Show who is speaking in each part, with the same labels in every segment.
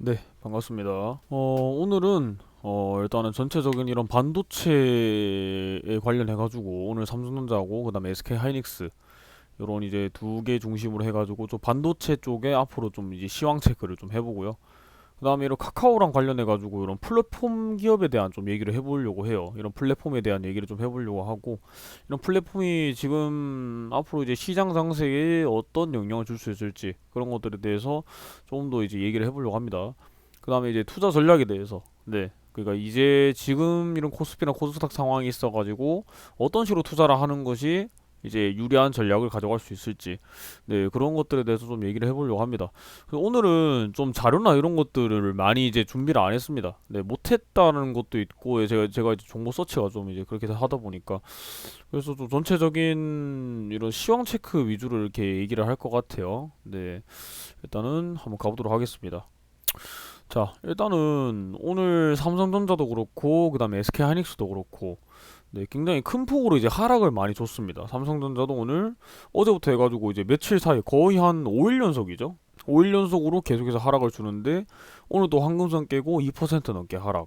Speaker 1: 네, 반갑습니다. 오늘은 일단은 전체적인 이런 반도체에 관련해가지고 오늘 삼성전자하고 그다음에 SK 하이닉스 이런 이제 두 개 중심으로 해가지고 좀 반도체 쪽에 앞으로 좀 이제 시황 체크를 좀 해보고요. 그다음에 이런 카카오랑 관련해가지고 이런 플랫폼 기업에 대한 좀 얘기를 해보려고 해요. 이런 플랫폼에 대한 얘기를 좀 해보려고 하고 이런 플랫폼이 지금 앞으로 이제 시장 장세에 어떤 영향을 줄 수 있을지 그런 것들에 대해서 조금 더 이제 얘기를 해보려고 합니다. 그 다음에 이제 투자 전략에 대해서. 네. 그러니까 이제 지금 이런 코스피나 코스닥 상황이 있어가지고 어떤 식으로 투자를 하는 것이 이제 유리한 전략을 가져갈 수 있을지. 네. 그런 것들에 대해서 좀 얘기를 해보려고 합니다. 그래서 오늘은 좀 자료나 이런 것들을 많이 이제 준비를 안 했습니다. 네. 못했다는 것도 있고, 제가 이제 정보 서치가 좀 이제 그렇게 하다 보니까. 그래서 좀 전체적인 이런 시황 체크 위주로 이렇게 얘기를 할 것 같아요. 네. 일단은 한번 가보도록 하겠습니다. 자, 일단은 오늘 삼성전자도 그렇고 그다음에 SK 하이닉스도 그렇고 네, 굉장히 큰 폭으로 이제 하락을 많이 줬습니다. 삼성전자도 오늘 어제부터 해가지고 이제 며칠 사이 거의 한 5일 연속이죠. 5일 연속으로 계속해서 하락을 주는데 오늘도 황금선 깨고 2% 넘게 하락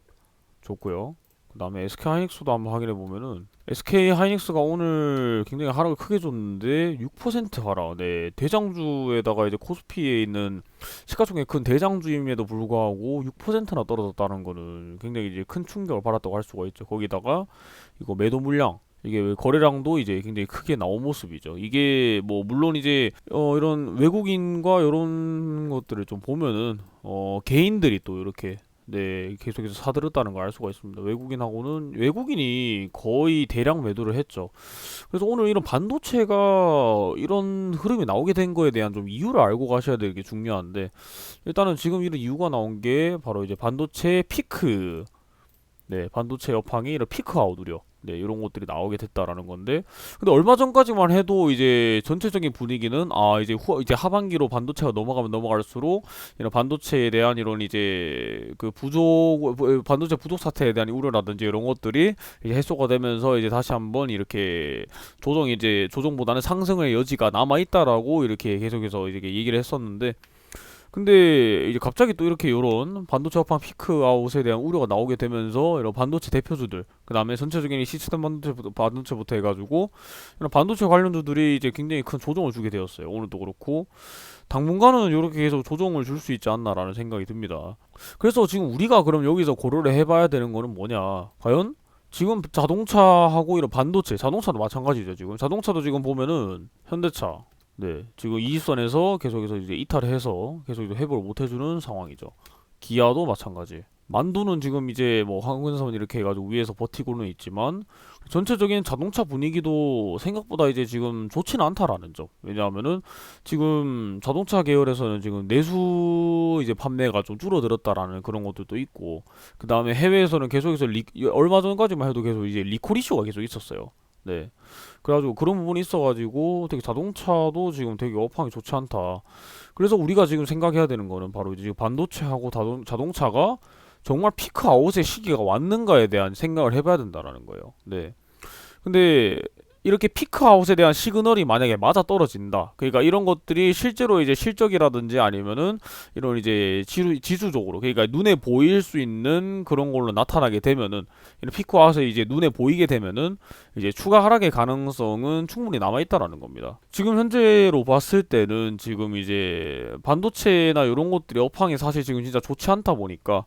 Speaker 1: 줬고요. 그다음에 SK 하이닉스도 한번 확인해 보면은 SK 하이닉스가 오늘 굉장히 하락을 크게 줬는데 6% 하락. 네, 대장주에다가 이제 코스피에 있는 시가총액 큰 대장주임에도 불구하고 6%나 떨어졌다는 거는 굉장히 이제 큰 충격을 받았다고 할 수가 있죠. 거기다가 이거 매도 물량 이게 거래량도 이제 굉장히 크게 나온 모습이죠. 이게 뭐 물론 이제 이런 외국인과 이런 것들을 좀 보면은 개인들이 또 이렇게 네, 계속해서 사들였다는 걸 알 수가 있습니다. 외국인이 거의 대량 매도를 했죠. 그래서 오늘 이런 반도체가 이런 흐름이 나오게 된 거에 대한 좀 이유를 알고 가셔야 되는 게 중요한데, 일단은 지금 이런 이유가 나온 게 바로 이제 반도체 피크, 네, 반도체 업황이 이런 피크아웃 우려. 네, 이런 것들이 나오게 됐다라는 건데, 근데 얼마 전까지만 해도 이제 전체적인 분위기는 이제 하반기로 반도체가 넘어가면 넘어갈수록 이런 반도체에 대한 이런 이제 그 반도체 부족 사태에 대한 우려라든지 이런 것들이 이제 해소가 되면서 이제 다시 한번 이렇게 조정보다는 상승의 여지가 남아 있다라고 이렇게 계속해서 이제 얘기를 했었는데, 근데 이제 갑자기 또 이렇게 요런 반도체 업황 피크아웃에 대한 우려가 나오게 되면서 이런 반도체 대표주들, 그 다음에 전체적인 이 시스템 반도체부터 해가지고 이런 반도체 관련주들이 이제 굉장히 큰 조정을 주게 되었어요. 오늘도 그렇고 당분간은 이렇게 계속 조정을 줄 수 있지 않나라는 생각이 듭니다. 그래서 지금 우리가 그럼 여기서 고려를 해봐야 되는 거는 뭐냐? 과연 지금 자동차하고 이런 반도체, 자동차도 마찬가지죠. 지금 자동차도 지금 보면은 현대차, 네, 지금 20선에서 계속해서 이제 이탈해서 계속 이제 회복을 못 해주는 상황이죠. 기아도 마찬가지. 만두는 지금 이제 뭐 황금선 이렇게 해가지고 위에서 버티고는 있지만 전체적인 자동차 분위기도 생각보다 이제 지금 좋지는 않다라는 점. 왜냐하면은 지금 자동차 계열에서는 지금 내수 이제 판매가 좀 줄어들었다라는 그런 것들도 있고, 그 다음에 해외에서는 계속해서 얼마 전까지만 해도 계속 이제 리콜 이슈가 계속 있었어요. 네. 그래가지고 그런 부분이 있어가지고 되게 자동차도 지금 되게 업황이 좋지 않다. 그래서 우리가 지금 생각해야 되는 거는 바로 이제 반도체하고 자동차가 정말 피크 아웃의 시기가 왔는가에 대한 생각을 해봐야 된다라는 거예요. 네. 근데 이렇게 피크아웃에 대한 시그널이 만약에 맞아 떨어진다. 그러니까 이런 것들이 실제로 이제 실적이라든지 아니면은 이런 이제 지수적으로, 그러니까 눈에 보일 수 있는 그런 걸로 나타나게 되면은, 이런 피크아웃에 이제 눈에 보이게 되면은 이제 추가 하락의 가능성은 충분히 남아 있다라는 겁니다. 지금 현재로 봤을 때는 지금 이제 반도체나 이런 것들이 업황이 사실 지금 진짜 좋지 않다 보니까,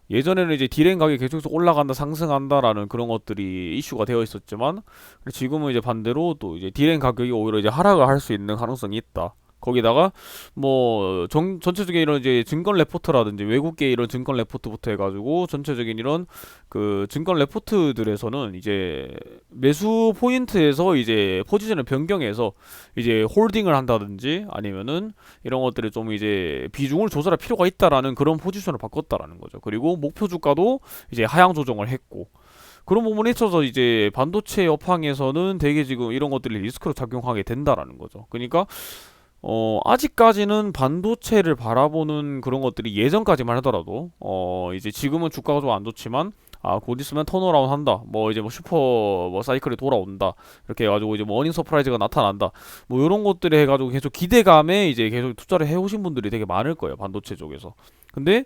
Speaker 1: 예전에는 이제 디램 가격이 계속해서 올라간다 상승한다라는 그런 것들이 이슈가 되어 있었지만, 지금은 이제 반대로 또 이제 디램 가격이 오히려 이제 하락을 할 수 있는 가능성이 있다. 거기다가 뭐 전체적인 이런 이제 증권 레포트라든지 외국계 이런 증권 레포트부터 해가지고 전체적인 이런 그 증권 레포트들에서는 이제 매수 포인트에서 이제 포지션을 변경해서 이제 홀딩을 한다든지 아니면은 이런 것들을 좀 이제 비중을 조절할 필요가 있다라는 그런 포지션을 바꿨다라는 거죠. 그리고 목표 주가도 이제 하향 조정을 했고, 그런 부분에 있어서 이제 반도체 업황에서는 되게 지금 이런 것들이 리스크로 작용하게 된다라는 거죠. 그러니까 아직까지는 반도체를 바라보는 그런 것들이 예전까지만 하더라도, 이제 지금은 주가가 좀 안 좋지만, 아, 곧 있으면 턴어라운 한다. 뭐 이제 뭐 슈퍼 뭐 사이클이 돌아온다. 이렇게 해가지고 이제 뭐 어닝 서프라이즈가 나타난다. 뭐 이런 것들을 해가지고 계속 기대감에 이제 계속 투자를 해오신 분들이 되게 많을 거예요. 반도체 쪽에서. 근데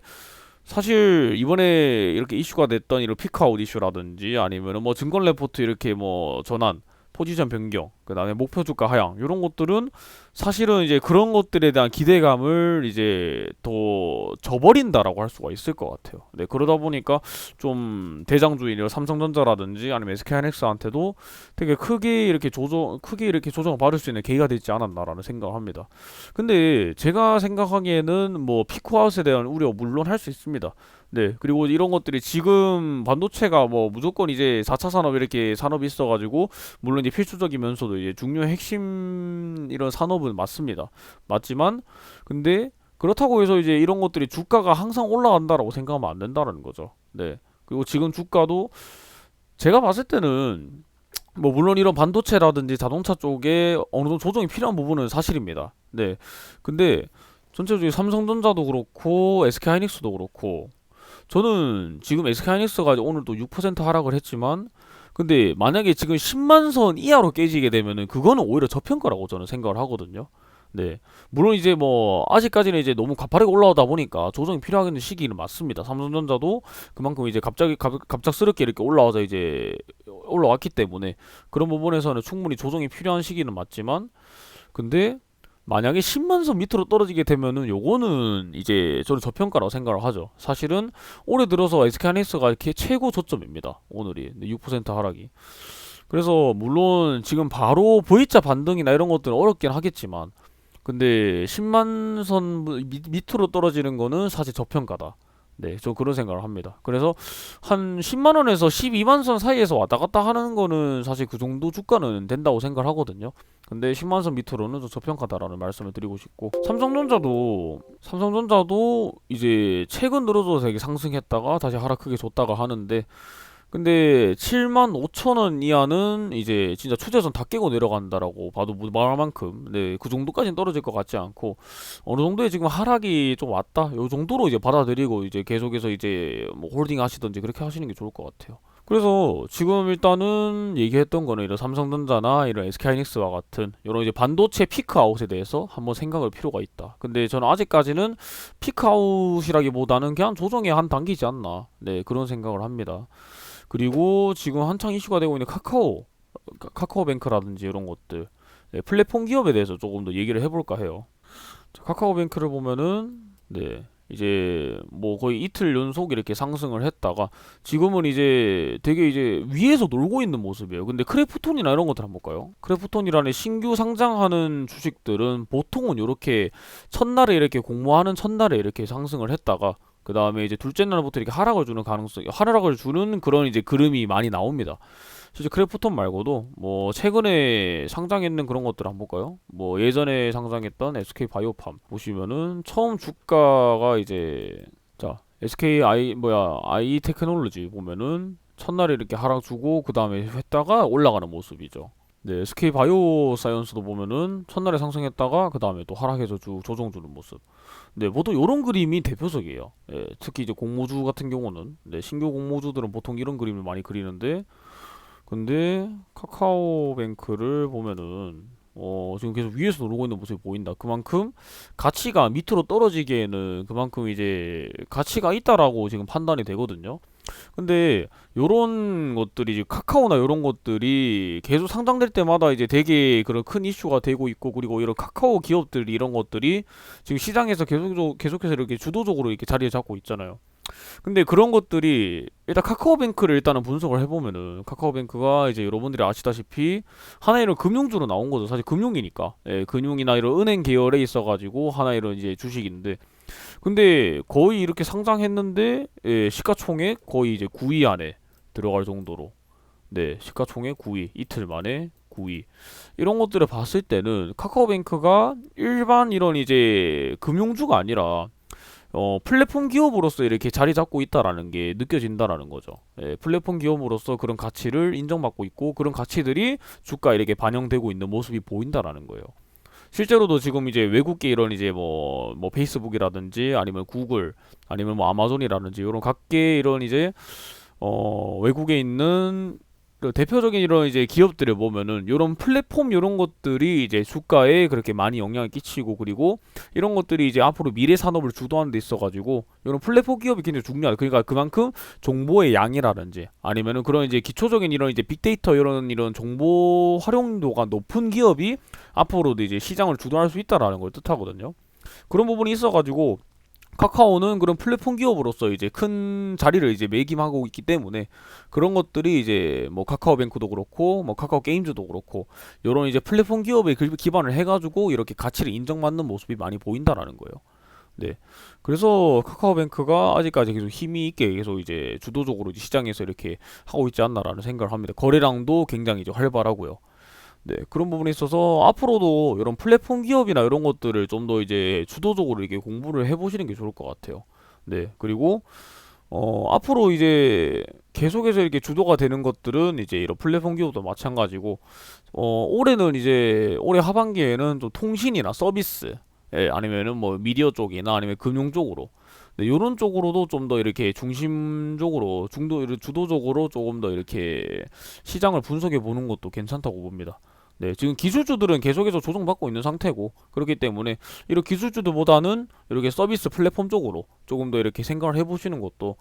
Speaker 1: 사실 이번에 이렇게 이슈가 됐던 이런 피크아웃 이슈라든지 아니면은 뭐 증권 레포트 이렇게 뭐 전환, 포지션 변경, 그다음에 목표 주가 하향 이런 것들은 사실은 이제 그런 것들에 대한 기대감을 이제 더 저버린다라고 할 수가 있을 것 같아요. 네, 그러다 보니까 좀 대장주인 삼성전자라든지 아니면 SK하이닉스한테도 되게 크게 이렇게 조정을 받을 수 있는 계기가 되지 않았나라는 생각을 합니다. 근데 제가 생각하기에는 뭐 피크아웃에 대한 우려 물론 할 수 있습니다. 네, 그리고 이런 것들이 지금 반도체가 뭐 무조건 이제 4차 산업 이렇게 산업이 있어가지고 물론 이제 필수적이면서도 이제 중요 핵심 이런 산업은 맞습니다. 맞지만 근데 그렇다고 해서 이제 이런 것들이 주가가 항상 올라간다라고 생각하면 안 된다는 거죠. 네. 그리고 지금 주가도 제가 봤을 때는 뭐 물론 이런 반도체라든지 자동차 쪽에 어느 정도 조정이 필요한 부분은 사실입니다. 네. 근데 전체적으로 삼성전자도 그렇고 SK하이닉스도 그렇고 저는 지금 SK하이닉스가 오늘 또 6% 하락을 했지만 근데 만약에 지금 10만 선 이하로 깨지게 되면은 그거는 오히려 저평가라고 저는 생각을 하거든요. 네. 물론 이제 뭐 아직까지는 이제 너무 가파르게 올라오다 보니까 조정이 필요하겠는 시기는 맞습니다. 삼성전자도 그만큼 이제 갑작스럽게 이렇게 올라와서 이제 올라왔기 때문에 그런 부분에서는 충분히 조정이 필요한 시기는 맞지만 근데 만약에 10만 선 밑으로 떨어지게 되면은 요거는 이제 저는 저평가라고 생각을 하죠. 사실은 올해 들어서 SK하이닉스가 이렇게 최고 저점입니다. 오늘이 6% 하락이. 그래서 물론 지금 바로 V자 반등이나 이런 것들은 어렵긴 하겠지만 근데 10만 선 밑으로 떨어지는 거는 사실 저평가다. 네, 저 그런 생각을 합니다. 그래서 한 10만 원에서 12만 선 사이에서 왔다 갔다 하는 거는 사실 그 정도 주가는 된다고 생각을 하거든요. 근데 10만 선 밑으로는 좀 저평가다라는 말씀을 드리고 싶고 삼성전자도 이제 최근 들어서 되게 상승했다가 다시 하락 크게 줬다가 하는데 근데 7만 5천 원 이하는 이제 진짜 추세선 다 깨고 내려간다라고 봐도 말할 만큼 네, 그 정도까지는 떨어질 것 같지 않고 어느 정도의 지금 하락이 좀 왔다 요 정도로 이제 받아들이고 이제 계속해서 이제 뭐 홀딩 하시던지 그렇게 하시는 게 좋을 것 같아요. 그래서 지금 일단은 얘기했던 거는 이런 삼성전자나 이런 SK하이닉스와 같은 이런 이제 반도체 피크아웃에 대해서 한번 생각할 필요가 있다. 근데 저는 아직까지는 피크아웃이라기보다는 그냥 조정의 한 단계이지 않나. 네, 그런 생각을 합니다. 그리고 지금 한창 이슈가 되고 있는 카카오뱅크라든지 이런 것들 네, 플랫폼 기업에 대해서 조금 더 얘기를 해볼까 해요. 자, 카카오뱅크를 보면은 네 이제 뭐 거의 이틀 연속 이렇게 상승을 했다가 지금은 이제 되게 이제 위에서 놀고 있는 모습이에요. 근데 크래프톤이나 이런 것들 한번 볼까요? 크래프톤이라는 신규 상장하는 주식들은 보통은 이렇게 첫날에 이렇게 공모하는 첫날에 이렇게 상승을 했다가 그 다음에 이제 둘째 날부터 이렇게 하락을 주는 그런 이제 그림이 많이 나옵니다. 실제 크래프톤 말고도 뭐 최근에 상장했는 그런 것들 한번 볼까요? 뭐 예전에 상장했던 SK 바이오팜 보시면은 처음 주가가 이제 자 아이 테크놀로지 보면은 첫날에 이렇게 하락 주고 그 다음에 했다가 올라가는 모습이죠. 네, SK 바이오 사이언스도 보면은 첫날에 상승했다가 그 다음에 또 하락해서 조정 주는 모습. 네, 모두 이런 그림이 대표적이에요. 예, 특히 이제 공모주 같은 경우는 네, 신규 공모주들은 보통 이런 그림을 많이 그리는데 근데 카카오뱅크를 보면은 지금 계속 위에서 누르고 있는 모습이 보인다. 그만큼 가치가 밑으로 떨어지기에는 그만큼 이제 가치가 있다라고 지금 판단이 되거든요. 근데 요런 것들이 이제 카카오나 요런 것들이 계속 상장될 때마다 이제 되게 그런 큰 이슈가 되고 있고 그리고 이런 카카오 기업들이 이런 것들이 지금 시장에서 계속해서 이렇게 주도적으로 이렇게 자리를 잡고 있잖아요. 근데 그런 것들이 일단 카카오뱅크를 일단은 분석을 해보면은 카카오뱅크가 이제 여러분들이 아시다시피 하나의 이런 금융주로 나온 거죠. 사실 금융이니까 예, 금융이나 이런 은행 계열에 있어가지고 하나의 이런 이제 주식인데 근데 거의 이렇게 상장했는데 예, 시가총액 거의 이제 9위 안에 들어갈 정도로 네 시가총액 9위 이틀 만에 9위 이런 것들을 봤을 때는 카카오뱅크가 일반 이런 이제 금융주가 아니라 플랫폼 기업으로서 이렇게 자리 잡고 있다라는 게 느껴진다라는 거죠. 예, 플랫폼 기업으로서 그런 가치를 인정받고 있고 그런 가치들이 주가에 이렇게 반영되고 있는 모습이 보인다라는 거예요. 실제로도 지금 이제 외국계 이런 이제 뭐 페이스북이라든지 아니면 구글 아니면 뭐 아마존이라든지 이런 각계 이런 이제 외국에 있는 그 대표적인 이런 이제 기업들을 보면은 이런 플랫폼 이런 것들이 이제 주가에 그렇게 많이 영향을 끼치고, 그리고 이런 것들이 이제 앞으로 미래 산업을 주도하는 데 있어가지고 이런 플랫폼 기업이 굉장히 중요하다. 그러니까 그만큼 정보의 양이라든지 아니면은 그런 이제 기초적인 이런 이제 빅데이터 이런 정보 활용도가 높은 기업이 앞으로도 이제 시장을 주도할 수 있다라는 걸 뜻하거든요. 그런 부분이 있어가지고 카카오는 그런 플랫폼 기업으로서 이제 큰 자리를 이제 매김하고 있기 때문에 그런 것들이 이제 뭐 카카오뱅크도 그렇고 뭐 카카오 게임즈도 그렇고 요런 이제 플랫폼 기업에 기반을 해가지고 이렇게 가치를 인정받는 모습이 많이 보인다라는 거예요. 네. 그래서 카카오뱅크가 아직까지 계속 힘이 있게 계속 이제 주도적으로 시장에서 이렇게 하고 있지 않나라는 생각을 합니다. 거래량도 굉장히 이제 활발하고요. 네, 그런 부분에 있어서 앞으로도 이런 플랫폼 기업이나 이런 것들을 좀 더 이제 주도적으로 이렇게 공부를 해보시는 게 좋을 것 같아요. 네, 그리고 앞으로 이제 계속해서 이렇게 주도가 되는 것들은 이제 이런 플랫폼 기업도 마찬가지고, 올해는 이제 올해 하반기에는 좀 통신이나 서비스, 예, 아니면은 뭐 미디어 쪽이나 아니면 금융 쪽으로, 네, 요런 쪽으로도 좀 더 이렇게 중심적으로 주도적으로 조금 더 이렇게 시장을 분석해 보는 것도 괜찮다고 봅니다. 네, 지금 기술주들은 계속해서 조정받고 있는 상태고, 그렇기 때문에 이런 기술주들보다는 이렇게 서비스 플랫폼 쪽으로 조금 더 이렇게 생각을 해보시는 것도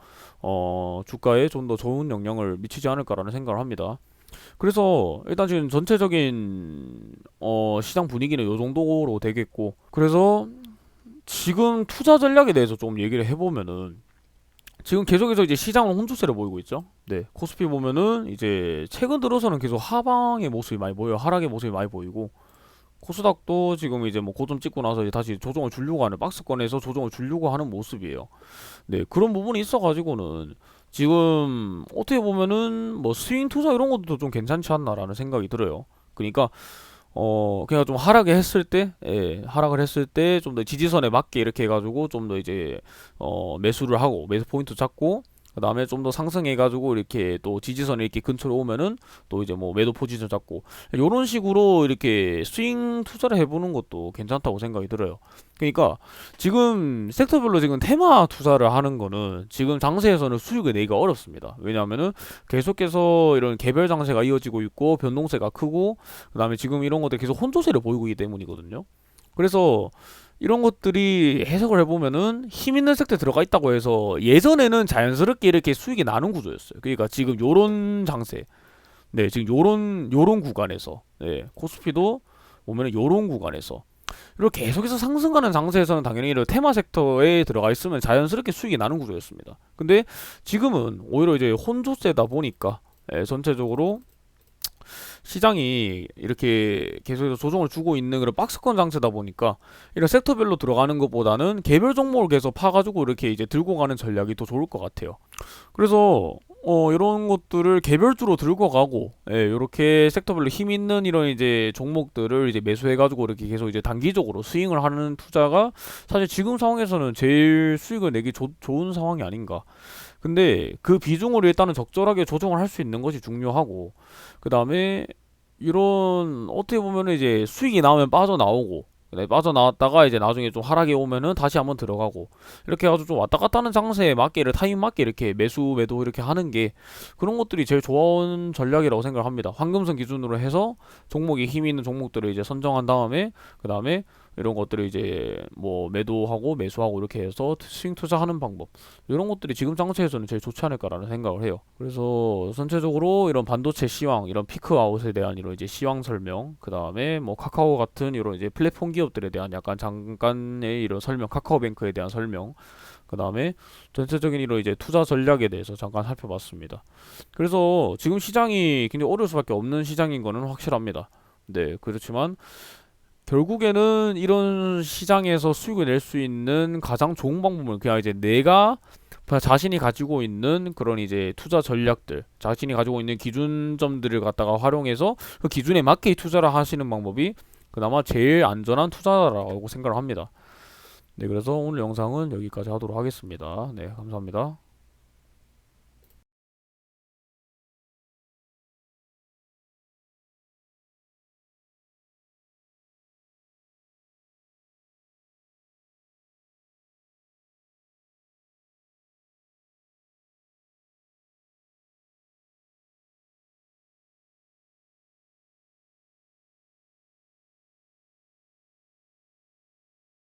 Speaker 1: 주가에 좀 더 좋은 영향을 미치지 않을까라는 생각을 합니다. 그래서 일단 지금 전체적인 시장 분위기는 요 정도로 되겠고, 그래서 지금 투자 전략에 대해서 좀 얘기를 해보면은 지금 계속해서 이제 시장은 혼조세를 보이고 있죠. 네, 코스피 보면은 이제 최근 들어서는 계속 하방의 모습이 많이 보여요. 하락의 모습이 많이 보이고, 코스닥도 지금 이제 뭐 고점 찍고 나서 이제 다시 조정을 주려고 하는, 박스권에서 조정을 주려고 하는 모습이에요. 네, 그런 부분이 있어가지고는 지금 어떻게 보면은 뭐 스윙 투자 이런 것도 좀 괜찮지 않나라는 생각이 들어요. 그러니까 그냥 좀 하락을 했을 때, 예, 하락을 했을 때 좀 더 지지선에 맞게 이렇게 해가지고 좀 더 이제 매수를 하고 매수 포인트 잡고, 그 다음에 좀 더 상승해가지고 이렇게 또 지지선에 이렇게 근처로 오면은 또 이제 뭐 매도 포지션 잡고, 요런 식으로 이렇게 스윙 투자를 해보는 것도 괜찮다고 생각이 들어요. 그러니까 지금 섹터별로 지금 테마 투자를 하는 거는 지금 장세에서는 수익을 내기가 어렵습니다. 왜냐하면은 계속해서 이런 개별 장세가 이어지고 있고 변동세가 크고, 그 다음에 지금 이런 것들 계속 혼조세를 보이고 있기 때문이거든요. 그래서 이런 것들이 해석을 해보면은 힘 있는 섹터에 들어가 있다고 해서 예전에는 자연스럽게 이렇게 수익이 나는 구조였어요. 그러니까 지금 요런 장세, 네, 지금 요런 구간에서, 네, 코스피도 보면은 요런 구간에서 이렇게 계속해서 상승하는 장세에서는 당연히 이런 테마 섹터에 들어가 있으면 자연스럽게 수익이 나는 구조였습니다. 근데 지금은 오히려 이제 혼조세다 보니까, 예, 전체적으로 시장이 이렇게 계속해서 조정을 주고 있는 그런 박스권 장세다 보니까 이런 sek터별로 들어가는 것보다는 개별 종목을 계속 파가지고 이렇게 이제 들고 가는 전략이 더 좋을 것 같아요. 그래서 이런 것들을 개별주로 들고 가고, 예, 이렇게 섹터별로 힘 있는 이런 이제 종목들을 이제 매수해가지고 이렇게 계속 이제 단기적으로 스윙을 하는 투자가 사실 지금 상황에서는 제일 수익을 내기 좋은 상황이 아닌가. 근데 그 비중을 일단은 적절하게 조정을 할 수 있는 것이 중요하고, 그 다음에 이런 어떻게 보면은 이제 수익이 나오면 빠져나오고, 네, 빠져나왔다가 이제 나중에 좀 하락이 오면은 다시 한번 들어가고, 이렇게 해가지고 좀 왔다 갔다 하는 장세에 맞게 타임 맞게 이렇게 매수 매도 이렇게 하는 게 그런 것들이 제일 좋은 전략이라고 생각을 합니다. 황금선 기준으로 해서 종목이 힘이 있는 종목들을 이제 선정한 다음에, 그 다음에 이런 것들을 이제 뭐 매도하고 매수하고 이렇게 해서 스윙 투자하는 방법, 이런 것들이 지금 장세에서는 제일 좋지 않을까라는 생각을 해요. 그래서 전체적으로 이런 반도체 시황, 이런 피크아웃에 대한 이런 이제 시황 설명, 그 다음에 뭐 카카오 같은 이런 이제 플랫폼 기업들에 대한 약간 잠깐의 이런 설명, 카카오뱅크에 대한 설명, 그 다음에 전체적인 이런 이제 투자 전략에 대해서 잠깐 살펴봤습니다. 그래서 지금 시장이 굉장히 어려울 수밖에 없는 시장인 거는 확실합니다. 네, 그렇지만 결국에는 이런 시장에서 수익을 낼 수 있는 가장 좋은 방법은 그냥 이제 내가 자신이 가지고 있는 그런 이제 투자 전략들, 자신이 가지고 있는 기준점들을 갖다가 활용해서 그 기준에 맞게 투자를 하시는 방법이 그나마 제일 안전한 투자라고 생각을 합니다. 네, 그래서 오늘 영상은 여기까지 하도록 하겠습니다. 네, 감사합니다.